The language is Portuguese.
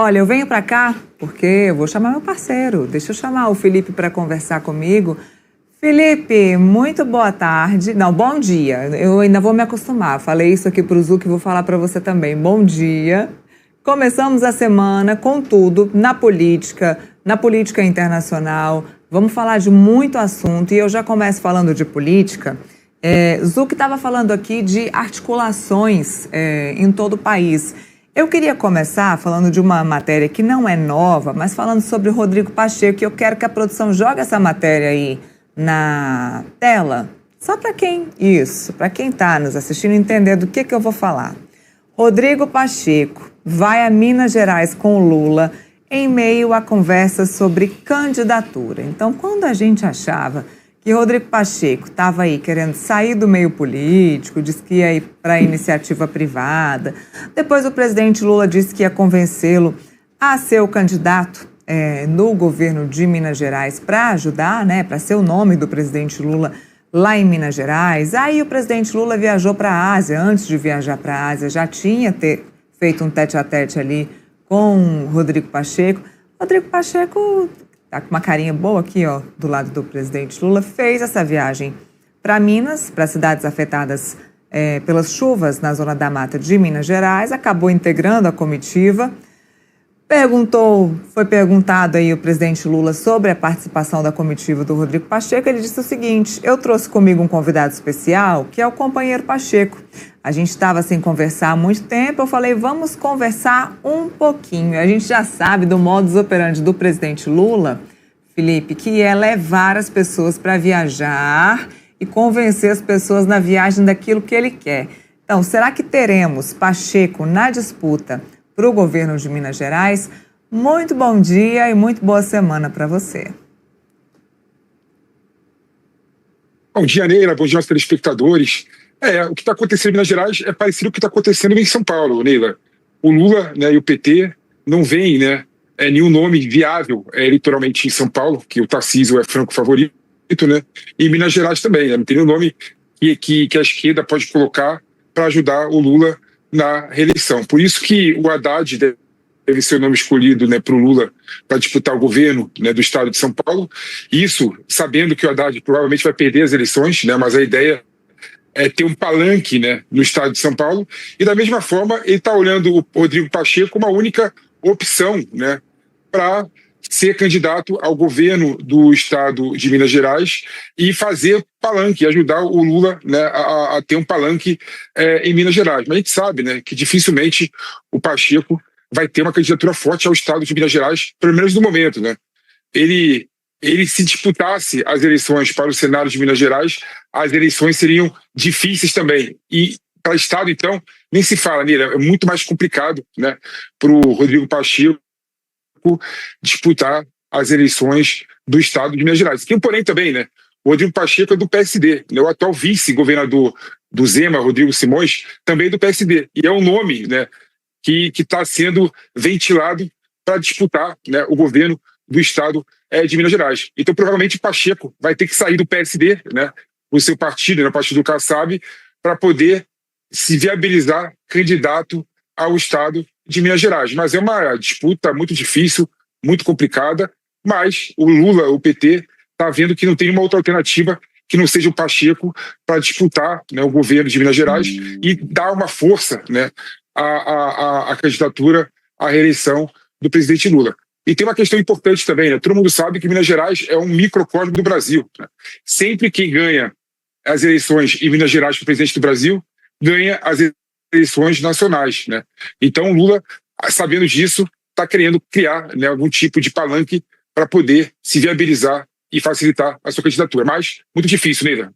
Olha, eu venho para cá porque eu vou chamar meu parceiro. Deixa eu chamar o Felipe para conversar comigo. Felipe, muito boa tarde. Não, bom dia. Eu ainda vou me acostumar. Falei isso aqui para o Zuc e vou falar para você também. Bom dia. Começamos a semana com tudo na política internacional. Vamos falar de muito assunto e eu já começo falando de política. Zuc estava falando aqui de articulações em todo o país. Eu queria começar falando de uma matéria que não é nova, mas falando sobre o Rodrigo Pacheco, e eu quero que a produção jogue essa matéria aí na tela, só para quem está nos assistindo entender do que eu vou falar. Rodrigo Pacheco vai a Minas Gerais com Lula em meio a conversas sobre candidatura. Então, quando a gente achava que Rodrigo Pacheco estava aí querendo sair do meio político, disse que ia ir para a iniciativa privada. Depois o presidente Lula disse que ia convencê-lo a ser o candidato no governo de Minas Gerais para ajudar, para ser o nome do presidente Lula lá em Minas Gerais. Aí o presidente Lula viajou para a Ásia. Antes de viajar para a Ásia, já tinha feito um tete-a-tete ali com Rodrigo Pacheco. Rodrigo Pacheco tá com uma carinha boa aqui, ó, do lado do presidente Lula, fez essa viagem para Minas, para cidades afetadas pelas chuvas na Zona da Mata de Minas Gerais, acabou integrando a comitiva. Foi perguntado aí o presidente Lula sobre a participação da comitiva do Rodrigo Pacheco. Ele disse o seguinte: eu trouxe comigo um convidado especial, que é o companheiro Pacheco. A gente estava sem conversar há muito tempo, eu falei, vamos conversar um pouquinho. A gente já sabe do modus operandi do presidente Lula, Felipe, que é levar as pessoas para viajar e convencer as pessoas na viagem daquilo que ele quer. Então, será que teremos Pacheco na disputa para o governo de Minas Gerais? Muito bom dia e muito boa semana para você. Bom dia, Neila. Bom dia aos telespectadores. O que está acontecendo em Minas Gerais é parecido com o que está acontecendo em São Paulo, Neila. O Lula, e o PT não veem nenhum nome viável eleitoralmente em São Paulo, que o Tarcísio é franco favorito, e em Minas Gerais também. Não tem nenhum nome que a esquerda pode colocar para ajudar o Lula na reeleição. Por isso que o Haddad deve ser o nome escolhido para o Lula para disputar o governo do estado de São Paulo. Isso sabendo que o Haddad provavelmente vai perder as eleições, mas a ideia é ter um palanque no estado de São Paulo. E da mesma forma ele está olhando o Rodrigo Pacheco como a única opção para ser candidato ao governo do estado de Minas Gerais e fazer palanque, ajudar o Lula a ter um palanque em Minas Gerais. Mas a gente sabe que dificilmente o Pacheco vai ter uma candidatura forte ao estado de Minas Gerais, pelo menos no momento. Ele se disputasse as eleições para o Senado de Minas Gerais, as eleições seriam difíceis também. E para o estado, então, nem se fala, Nira, é muito mais complicado para o Rodrigo Pacheco disputar as eleições do estado de Minas Gerais. Tem um porém também, o Rodrigo Pacheco é do PSD, o atual vice-governador do Zema, Rodrigo Simões, também é do PSD. E é um nome que está sendo ventilado para disputar o governo do estado de Minas Gerais. Então, provavelmente, Pacheco vai ter que sair do PSD, o seu partido, o partido do Kassab, para poder se viabilizar candidato ao estado de Minas Gerais. Mas é uma disputa muito difícil, muito complicada, mas o Lula, o PT, está vendo que não tem uma outra alternativa que não seja o Pacheco para disputar o governo de Minas Gerais e dar uma força à candidatura à reeleição do presidente Lula. E tem uma questão importante também, todo mundo sabe que Minas Gerais é um microcosmo do Brasil. Sempre quem ganha as eleições em Minas Gerais para o presidente do Brasil, ganha as eleições nacionais. Então o Lula, sabendo disso, está querendo criar algum tipo de palanque para poder se viabilizar e facilitar a sua candidatura. Mas muito difícil, Neila.